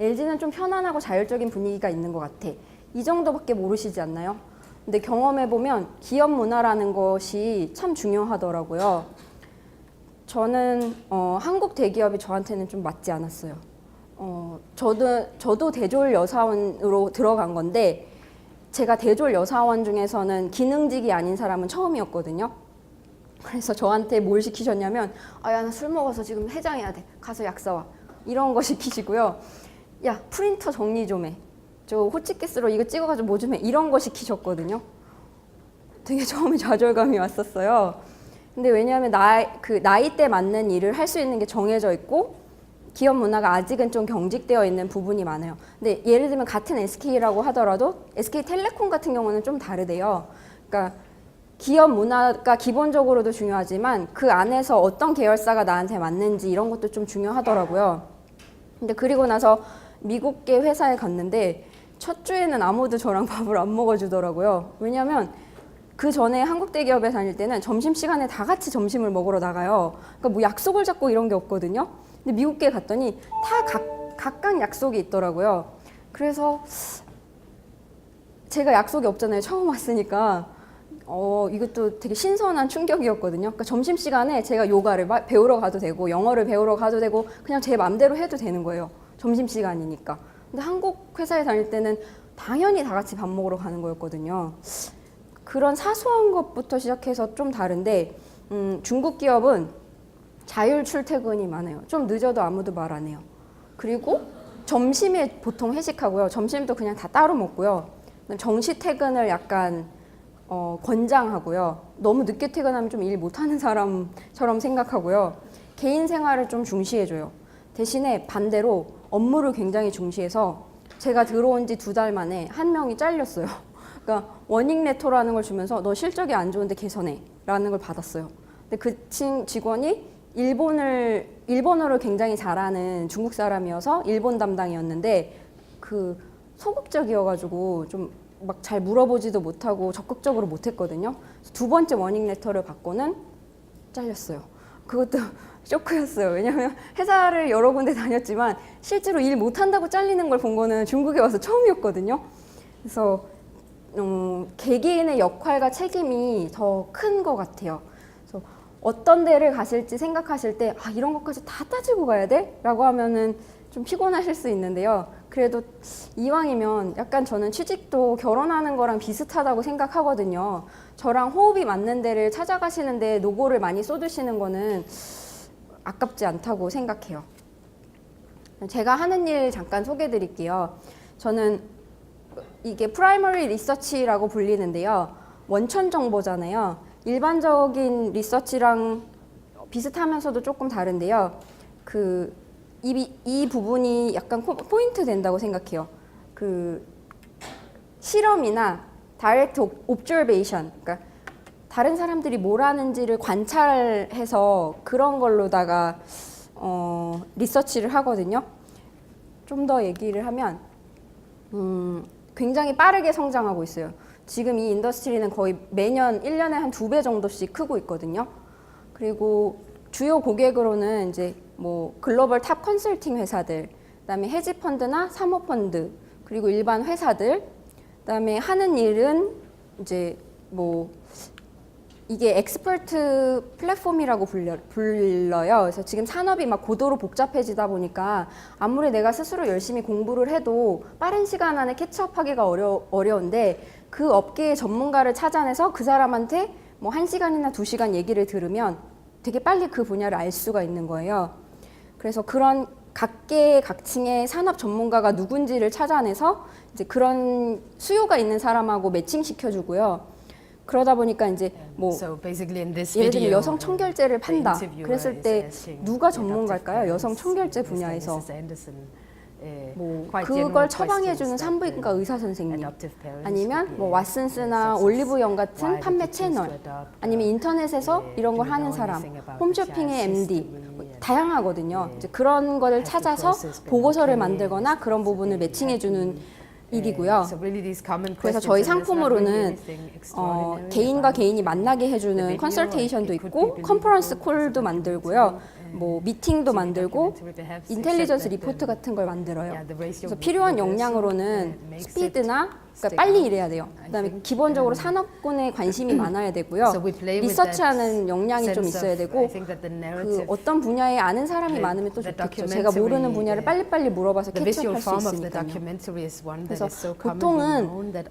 LG는 좀 편안하고 자율적인 분위기가 있는 것 같아. 이 정도밖에 모르시지 않나요? 근데 경험해보면 기업 문화라는 것이 참 중요하더라고요. 저는 한국 대기업이 저한테는 좀 맞지 않았어요. 저도 대졸 여사원으로 들어간 건데 제가 대졸 여사원 중에서는 기능직이 아닌 사람은 처음이었거든요. 그래서 저한테 뭘 시키셨냐면 야, 나 술 먹어서 지금 해장해야 돼. 가서 약 사와. 이런 거 시키시고요. 야, 프린터 정리 좀 해. 저 호치키스로 이거 찍어가지고 뭐 좀 해. 이런 거 시키셨거든요. 되게 처음에 좌절감이 왔었어요. 근데 왜냐하면 나이대 맞는 일을 할 수 있는 게 정해져 있고 기업 문화가 아직은 좀 경직되어 있는 부분이 많아요. 근데 예를 들면 같은 SK라고 하더라도 SK텔레콤 같은 경우는 좀 다르대요. 그러니까 기업 문화가 기본적으로도 중요하지만 그 안에서 어떤 계열사가 나한테 맞는지 이런 것도 좀 중요하더라고요. 근데 그리고 나서 미국계 회사에 갔는데 첫 주에는 아무도 저랑 밥을 안 먹어주더라고요. 왜냐하면 그 전에 한국 대기업에 다닐 때는 점심시간에 다 같이 점심을 먹으러 나가요. 그러니까 뭐 약속을 잡고 이런 게 없거든요. 근데 미국에 갔더니 다 각각 약속이 있더라고요. 그래서 제가 약속이 없잖아요. 처음 왔으니까. 이것도 되게 신선한 충격이었거든요. 그러니까 점심시간에 제가 요가를 배우러 가도 되고 영어를 배우러 가도 되고 그냥 제 맘대로 해도 되는 거예요. 점심시간이니까. 근데 한국 회사에 다닐 때는 당연히 다 같이 밥 먹으러 가는 거였거든요. 그런 사소한 것부터 시작해서 좀 다른데 중국 기업은 자율 출퇴근이 많아요. 좀 늦어도 아무도 말 안 해요. 그리고 점심에 보통 회식하고요. 점심도 그냥 다 따로 먹고요. 정시 퇴근을 약간 권장하고요. 너무 늦게 퇴근하면 좀 일 못하는 사람처럼 생각하고요. 개인 생활을 좀 중시해줘요. 대신에 반대로 업무를 굉장히 중시해서 제가 들어온 지 2달 만에 한 명이 잘렸어요. 그러니까 워닝 레터라는 걸 주면서 너 실적이 안 좋은데 개선해 라는 걸 받았어요. 근데 그 직원이 일본어를 굉장히 잘하는 중국 사람이어서 일본 담당이었는데 그 소극적이어가지고 좀 막 잘 물어보지도 못하고 적극적으로 못했거든요. 2번째 워닝 레터를 받고는 잘렸어요. 그것도 쇼크였어요. 왜냐하면 회사를 여러 군데 다녔지만 실제로 일 못한다고 잘리는 걸 본 거는 중국에 와서 처음이었거든요. 그래서 개개인의 역할과 책임이 더 큰 것 같아요. 그래서 어떤 데를 가실지 생각하실 때 이런 것까지 다 따지고 가야 돼? 라고 하면은 좀 피곤하실 수 있는데요. 그래도 이왕이면 약간 저는 취직도 결혼하는 거랑 비슷하다고 생각하거든요. 저랑 호흡이 맞는 데를 찾아가시는데 노고를 많이 쏟으시는 거는 아깝지 않다고 생각해요. 제가 하는 일 잠깐 소개해 드릴게요. 저는 이게 프라이머리 리서치라고 불리는데요. 원천 정보잖아요. 일반적인 리서치랑 비슷하면서도 조금 다른데요. 이 부분이 약간 포인트 된다고 생각해요. 실험이나 다이렉트 옵저베이션, 그러니까 다른 사람들이 뭘 하는지를 관찰해서 그런 걸로다가 리서치를 하거든요. 좀 더 얘기를 하면 굉장히 빠르게 성장하고 있어요. 지금 이 인더스트리는 거의 매년 1년에 한 2배 정도씩 크고 있거든요. 그리고 주요 고객으로는 이제 뭐 글로벌 탑 컨설팅 회사들, 그다음에 헤지 펀드나 사모펀드, 그리고 일반 회사들, 그다음에 하는 일은 이제 뭐 이게 엑스퍼트 플랫폼이라고 불러요. 그래서 지금 산업이 막 고도로 복잡해지다 보니까 아무리 내가 스스로 열심히 공부를 해도 빠른 시간 안에 캐치업하기가 어려운데 그 업계의 전문가를 찾아내서 그 사람한테 뭐 1시간이나 2시간 얘기를 들으면 되게 빨리 그 분야를 알 수가 있는 거예요. 그래서 그런 각계 각층의 산업 전문가가 누군지를 찾아내서 이제 그런 수요가 있는 사람하고 매칭시켜주고요. 그러다 보니까 이제 뭐 예를 들면 여성 청결제를 판다. 그랬을 때 누가 전문가일까요? 여성 청결제 분야에서 뭐 그걸 처방해주는 산부인과 의사 선생님, 아니면 뭐 왓슨스나 올리브영 같은 판매 채널, 아니면 인터넷에서 이런 걸 하는 사람, 홈쇼핑의 MD, 다양하거든요. 이제 그런 거를 찾아서 보고서를 만들거나 그런 부분을 매칭해주는 일이고요. 그래서 저희 상품으로는 개인과 개인이 만나게 해주는 컨설테이션도 있고 컨퍼런스 콜도 만들고요. 뭐 미팅도 만들고 인텔리전스 리포트 같은 걸 만들어요. 그래서 필요한 역량으로는 스피드나 그러니까 빨리 일해야 돼요. 그다음에 기본적으로 산업군에 관심이 많아야 되고요. 리서치하는 역량이 좀 있어야 되고 그 어떤 분야에 아는 사람이 많으면 또 좋겠죠. 제가 모르는 분야를 빨리빨리 물어봐서 캐치업할 수 있으니까요. 그래서 보통은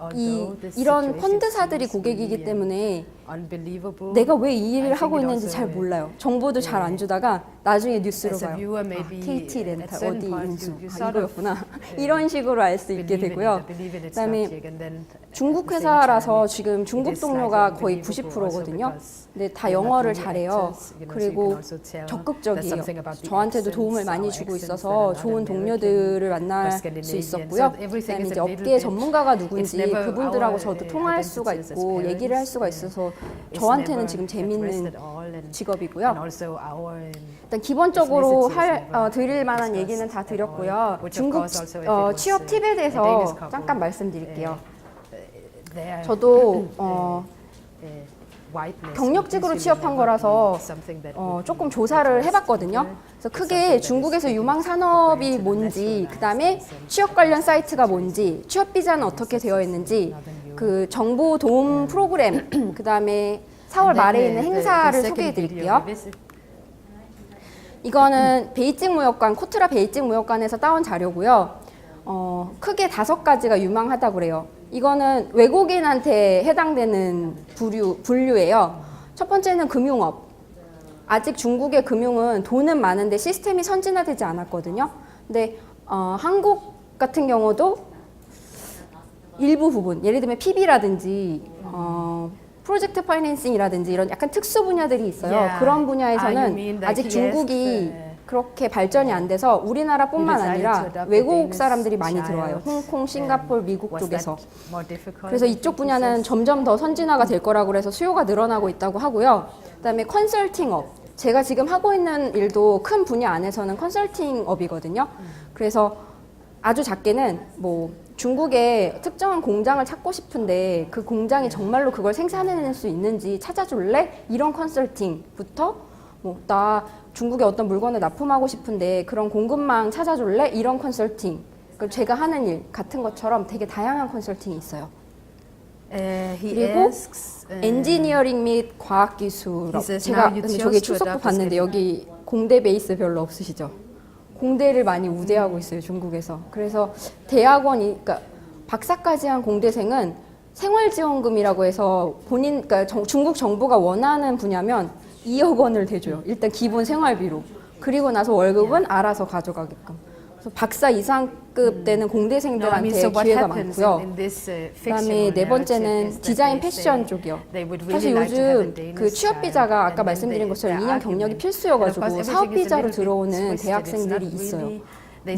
이런 펀드사들이 고객이기 때문에 unbelievable. 내가 왜 이 일을 I think 하고 it 있는지 also, 잘 몰라요. 정보도 잘 안 주다가 나중에 뉴스로 as a 봐요. viewer, maybe KT at 렌탈 certain 어디 parts 인수 you sort of, 이거였구나. 이런 식으로 알 수 있게 believe in 되고요. it, believe in its 그다음에 logic, and then 중국 at the same 회사라서 time, 지금 it 중국 is 동료가 slightly 거의 unbelievable also 90%거든요. because 근데 다 they're not 영어를 really 잘해요. actors, you know, so you can 그리고 also tell there's 적극적이에요. something about the 저한테도 도움을 accents, 많이 our 주고 accents 있어서 that are 좋은 not 동료들을 American 만날 or 수 Scandinavian. 있었고요. So everything 그다음에 is 이제 a 업계 little bit, 전문가가 it's 누군지 never 그분들하고 our 저도 통화할 수가 identities as 있고 얘기를 할 수가 parents. 있어서 It's 저한테는 never 지금 addressed 재밌는 at all, and 직업이고요. also our 일단 기본적으로 ethnicities 드릴 만한 discussed 얘기는 다 at 드렸고요. all, which of 중국 course also if it was 취업 팁에 a Danish 대해서 couple, 잠깐 말씀드릴게요. their 저도 whiteness 경력직으로 would 취업한 usually 거라서 never be something that would be 조금 조사를 해봤거든요. 그래서 크게 중국에서 유망 산업이 뭔지, 그 다음에 취업 관련 사이트가 뭔지, 취업 비자는 어떻게 되어 있는지, 그 정보 도움 프로그램, 그 다음에 4월 말에 있는 행사를 소개해 드릴게요. 이거는 베이징 무역관, 코트라 베이징 무역관에서 따온 자료고요. 크게 5가지가 유망하다고 그래요. 이거는 외국인한테 해당되는 분류예요. 첫 번째는 금융업. 아직 중국의 금융은 돈은 많은데 시스템이 선진화되지 않았거든요. 근데 한국 같은 경우도 일부 부분, 예를 들면 PB라든지 프로젝트 파이낸싱이라든지 이런 약간 특수 분야들이 있어요. Yeah. 그런 you 분야에서는 mean like 아직 중국이 그렇게 발전이 안 돼서 우리나라뿐만 You decided to 아니라 adopt 외국 the 사람들이 많이 Danish 들어와요. child, 홍콩, 싱가포르, 미국 was 쪽에서. that more difficult? 그래서 이쪽 분야는 점점 더 선진화가 될 거라고 그래서 수요가 늘어나고 있다고 하고요. 그다음에 컨설팅업. 제가 지금 하고 있는 일도 큰 분야 안에서는 컨설팅업이거든요. 그래서 아주 작게는 뭐 중국에 특정한 공장을 찾고 싶은데 그 공장이 정말로 그걸 생산해낼 수 있는지 찾아줄래? 이런 컨설팅부터 뭐 나 중국에 어떤 물건을 납품하고 싶은데 그런 공급망 찾아줄래? 이런 컨설팅. 그럼 제가 하는 일 같은 것처럼 되게 다양한 컨설팅이 있어요. He 그리고 asks, 엔지니어링 및 과학기술. He says, 제가 now you 근데 chose 저기 to 출석부 adopt 봤는데 this 여기 공대 베이스 별로 없으시죠? 공대를 많이 우대하고 있어요, 중국에서. 그래서 대학원이, 그러니까 박사까지 한 공대생은 생활지원금이라고 해서 그러니까 중국 정부가 원하는 분야면 2억 원을 대줘요. 일단 기본 생활비로. 그리고 나서 월급은 알아서 가져가게끔. 그래서 박사 이상급 되는 공대생들한테 기회가 많고요. 그다음에 네 번째는 디자인 패션 쪽이요. 사실 요즘 그 취업 비자가 아까 말씀드린 것처럼 2년 경력이 필수여가지고 사업 비자로 들어오는 대학생들이 있어요.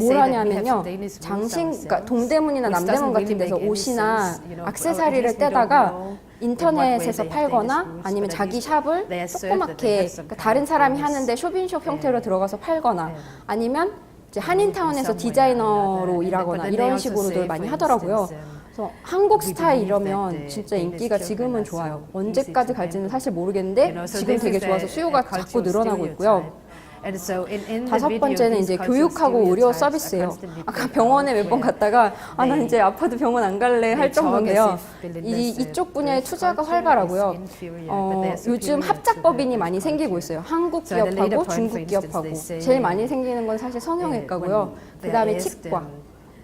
뭘 하냐면요, 그러니까 동대문이나 남대문 같은 데서 옷이나 액세서리를 떼다가 인터넷에서 팔거나 아니면 자기 샵을 조그맣게, 그러니까 다른 사람이 하는데 쇼핑숍 형태로 들어가서 팔거나 아니면 이제 한인타운에서 디자이너로 일하거나 이런 식으로들 많이 하더라고요. 그래서 한국 스타일 이러면 진짜 인기가 지금은 좋아요. 언제까지 갈지는 사실 모르겠는데 지금 되게 좋아서 수요가 자꾸 늘어나고 있고요. 다섯 번째는 이제 교육하고 의료 서비스예요. 아까 병원에 몇 번 갔다가 나 이제 아파도 병원 안 갈래 할 정도인데요. 이쪽 분야의 투자가 활발하고요. 요즘 합작법인이 많이 생기고 있어요. 한국 기업하고 중국 기업하고. 제일 많이 생기는 건 사실 성형외과고요. 그 다음에 치과.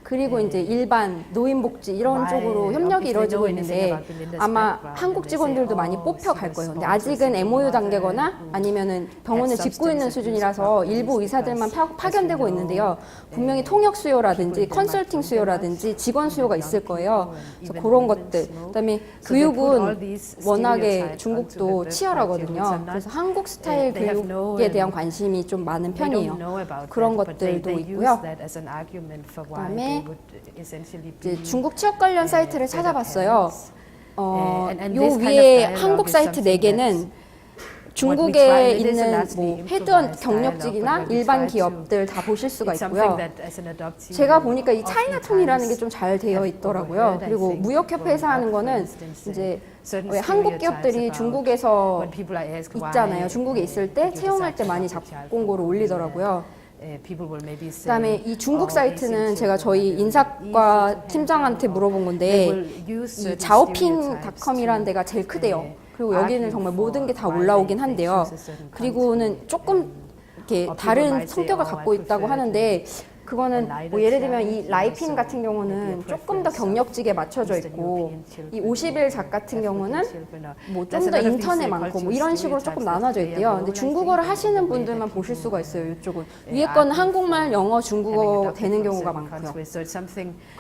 그리고 이제 일반 노인복지 이런 쪽으로 협력이 이루어지고 있는데 아마 한국 직원들도 많이 뽑혀갈 거예요. 근데 아직은 MOU 단계거나 아니면은 병원을 짓고 있는 수준이라서 일부 의사들만 파견되고 있는데요. 분명히 통역 수요라든지 컨설팅 수요라든지 직원 수요가 있을 거예요. 그래서 그런 것들. 그다음에 교육은 워낙에 중국도 치열하거든요. 그래서 한국 스타일 교육에 대한 관심이 좀 많은 편이에요. 그런 것들도 있고요. 그다음에 이제 중국 취업 관련 사이트를 찾아봤어요. 요 위에 한국 사이트 4개는 중국에 있는 뭐 헤드헌 경력직이나 일반 기업들 다 보실 수가 있고요. 제가 보니까 이 차이나톤이라는 게 좀 잘 되어 있더라고요. 그리고 무역협회에서 하는 거는 이제 왜 한국 기업들이 중국에서 있잖아요. 중국에 있을 때 채용할 때 많이 잡공고를 올리더라고요. 그다음에 이 중국 사이트는 제가 저희 인사과 팀장한테 물어본 건데 이 자오핑닷컴이라는 데가 제일 크대요. 그리고 여기는 정말 모든 게 다 올라오긴 한데요. 그리고는 조금 이렇게 다른 성격을 갖고 있다고 하는데 그거는 뭐 예를 들면 이 라이핀 같은 경우는 조금 더 경력직에 맞춰져 있고 이 50일 작 같은 경우는 뭐 좀 더 인턴에 많고 뭐 이런 식으로 조금 나눠져 있대요. 근데 중국어를 하시는 분들만 보실 수가 있어요. 이쪽은 위에 거는 한국말, 영어, 중국어 되는 경우가 많고요.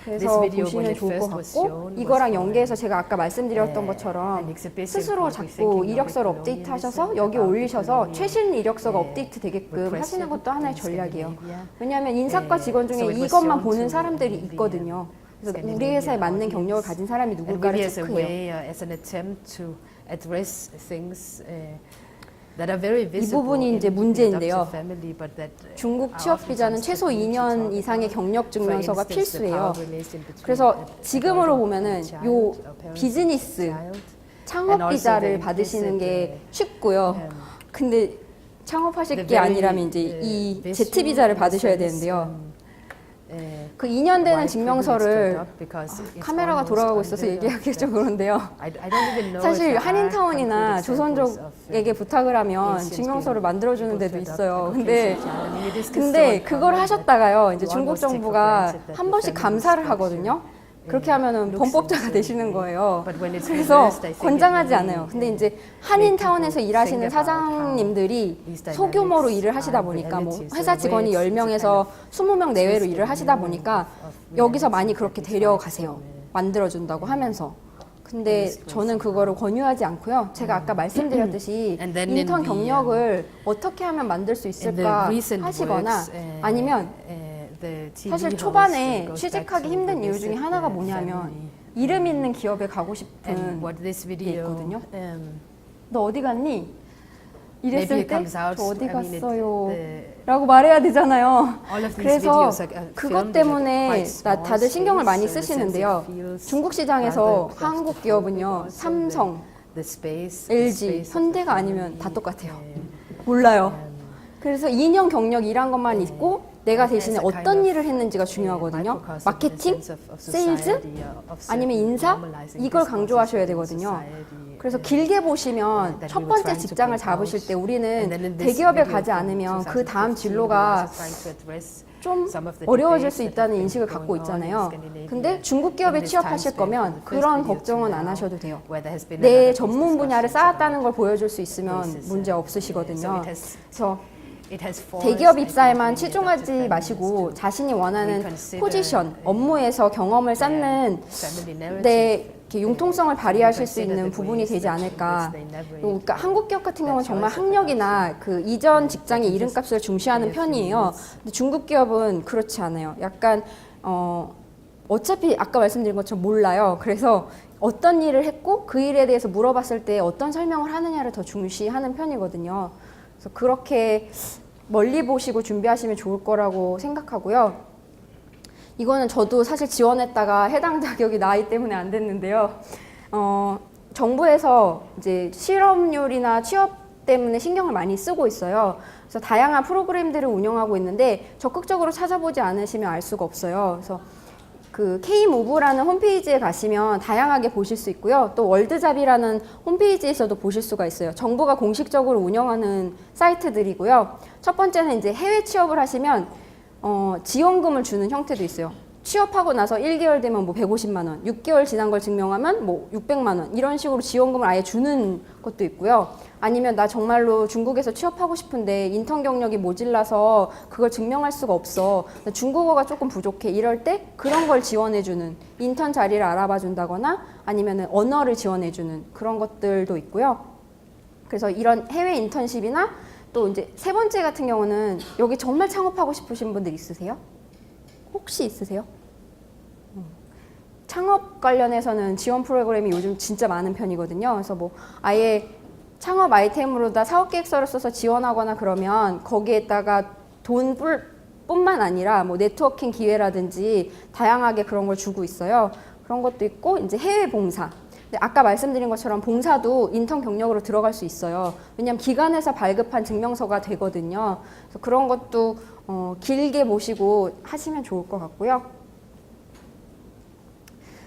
그래서 보시면 좋을 것 같고 이거랑 연계해서 제가 아까 말씀드렸던 것처럼 스스로 자꾸 이력서를 업데이트 하셔서 여기 올리셔서 최신 이력서가 업데이트 되게끔 하시는 것도 하나의 전략이에요. 왜냐하면 인사과 직원 중에 이것만 보는 사람들이 있거든요. 그래서 우리 회사에 맞는 경력을 가진 사람이 누굴까를 체크해요. 이 부분이 이제 문제인데요. 중국 취업 비자는 최소 2년 이상의 경력 증명서가 필수예요. 그래서 지금으로 보면은 요 비즈니스 창업 비자를 받으시는 게 쉽고요. 근데 창업하실 게 아니라면 이제 이 제트 비자를 받으셔야 되는데요. 그 2년 되는 증명서를 카메라가 돌아가고 있어서 얘기하기 좀 그런데요. 사실 한인타운이나 조선족에게 부탁을 하면 증명서를 만들어주는 데도 있어요. 근데 그걸 하셨다가요, 이제 중국 정부가 한 번씩 감사를 하거든요. 그렇게 하면은 범법자가 되시는 거예요. 그래서 권장하지 않아요. 근데 이제 한인타운에서 일하시는 사장님들이 소규모로 일을 하시다 보니까 뭐 회사 직원이 10명에서 20명 내외로 일을 하시다 보니까 여기서 많이 그렇게 데려가세요. 만들어준다고 하면서. 근데 저는 그거를 권유하지 않고요. 제가 아까 말씀드렸듯이 인턴 경력을 어떻게 하면 만들 수 있을까 하시거나 아니면 사실 초반에 취직하기 힘든 이유 중에 하나가 뭐냐면 이름 있는 기업에 가고 싶은 게 있거든요. 너 어디 갔니? 이랬을 때 저 어디 갔어요? 라고 말해야 되잖아요. 그래서 그것 때문에 다들 신경을 많이 쓰시는데요. 중국 시장에서 한국 기업은요, 삼성, LG, 현대가 아니면 다 똑같아요. 몰라요. 그래서 2년 경력 일한 것만 있고 내가 대신에 어떤 일을 했는지가 중요하거든요. 마케팅, 세일즈, 아니면 인사, 이걸 강조하셔야 되거든요. 그래서 길게 보시면 첫 번째 직장을 잡으실 때 우리는 대기업에 가지 않으면 그 다음 진로가 좀 어려워질 수 있다는 인식을 갖고 있잖아요. 근데 중국 기업에 취업하실 거면 그런 걱정은 안 하셔도 돼요. 내 전문 분야를 쌓았다는 걸 보여줄 수 있으면 문제 없으시거든요. 그래서 대기업 입사에만 치중하지 마시고 자신이 원하는 포지션, 업무에서 경험을 쌓는 내 융통성을 발휘하실 수 있는 부분이 되지 않을까. 그러니까 한국 기업 같은 경우는 정말 학력이나 그 이전 직장의 이름값을 중시하는 편이에요. 근데 중국 기업은 그렇지 않아요. 약간 어차피 아까 말씀드린 것처럼 몰라요. 그래서 어떤 일을 했고 그 일에 대해서 물어봤을 때 어떤 설명을 하느냐를 더 중시하는 편이거든요. 그래서 그렇게 멀리 보시고 준비하시면 좋을 거라고 생각하고요. 이거는 저도 사실 지원했다가 해당 자격이 나이 때문에 안 됐는데요. 정부에서 이제 실업률이나 취업 때문에 신경을 많이 쓰고 있어요. 그래서 다양한 프로그램들을 운영하고 있는데 적극적으로 찾아보지 않으시면 알 수가 없어요. 그래서 그 K무브라는 홈페이지에 가시면 다양하게 보실 수 있고요. 또 월드잡이라는 홈페이지에서도 보실 수가 있어요. 정부가 공식적으로 운영하는 사이트들이고요. 첫 번째는 이제 해외 취업을 하시면 지원금을 주는 형태도 있어요. 취업하고 나서 1개월 되면 뭐 150만 원, 6개월 지난 걸 증명하면 뭐 600만 원 이런 식으로 지원금을 아예 주는 것도 있고요. 아니면 나 정말로 중국에서 취업하고 싶은데 인턴 경력이 모질라서 그걸 증명할 수가 없어. 중국어가 조금 부족해. 이럴 때 그런 걸 지원해주는 인턴 자리를 알아봐 준다거나 아니면 언어를 지원해주는 그런 것들도 있고요. 그래서 이런 해외 인턴십이나 또 이제 세 번째 같은 경우는 여기 정말 창업하고 싶으신 분들 있으세요? 혹시 있으세요? 창업 관련해서는 지원 프로그램이 요즘 진짜 많은 편이거든요. 그래서 뭐 아예 창업 아이템으로다 사업계획서를 써서 지원하거나 그러면 거기에다가 돈뿐만 아니라 뭐 네트워킹 기회라든지 다양하게 그런 걸 주고 있어요. 그런 것도 있고 이제 해외 봉사. 아까 말씀드린 것처럼 봉사도 인턴 경력으로 들어갈 수 있어요. 왜냐하면 기관에서 발급한 증명서가 되거든요. 그래서 그런 것도 길게 보시고 하시면 좋을 것 같고요.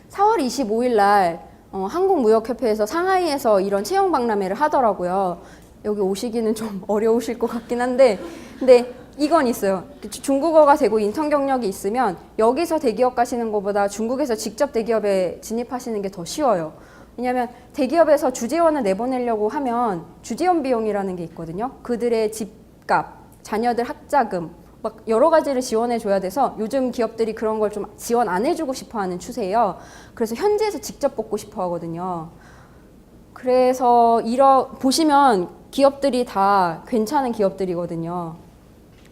4월 25일 날 한국무역협회에서 상하이에서 이런 채용 박람회를 하더라고요. 여기 오시기는 좀 어려우실 것 같긴 한데 근데 이건 있어요. 중국어가 되고 인턴 경력이 있으면 여기서 대기업 가시는 것보다 중국에서 직접 대기업에 진입하시는 게 더 쉬워요. 왜냐하면 대기업에서 주재원을 내보내려고 하면 주재원 비용이라는 게 있거든요. 그들의 집값, 자녀들 학자금, 막 여러 가지를 지원해 줘야 돼서 요즘 기업들이 그런 걸 좀 지원 안 해주고 싶어 하는 추세예요. 그래서 현지에서 직접 뽑고 싶어 하거든요. 그래서 보시면 기업들이 다 괜찮은 기업들이거든요.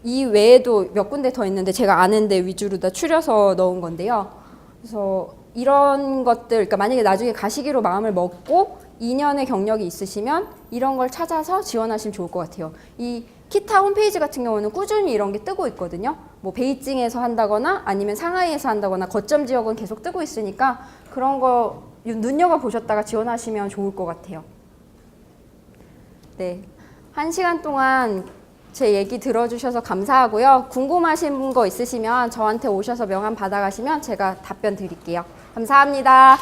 이 외에도 몇 군데 더 있는데 제가 아는데 위주로 다 추려서 넣은 건데요. 그래서 이런 것들, 그러니까 만약에 나중에 가시기로 마음을 먹고 2년의 경력이 있으시면 이런 걸 찾아서 지원하시면 좋을 것 같아요. 이 키타 홈페이지 같은 경우는 꾸준히 이런 게 뜨고 있거든요. 뭐 베이징에서 한다거나 아니면 상하이에서 한다거나 거점 지역은 계속 뜨고 있으니까 그런 거 눈여겨보셨다가 지원하시면 좋을 것 같아요. 네, 1시간 동안 제 얘기 들어주셔서 감사하고요. 궁금하신 거 있으시면 저한테 오셔서 명함 받아가시면 제가 답변 드릴게요. 감사합니다.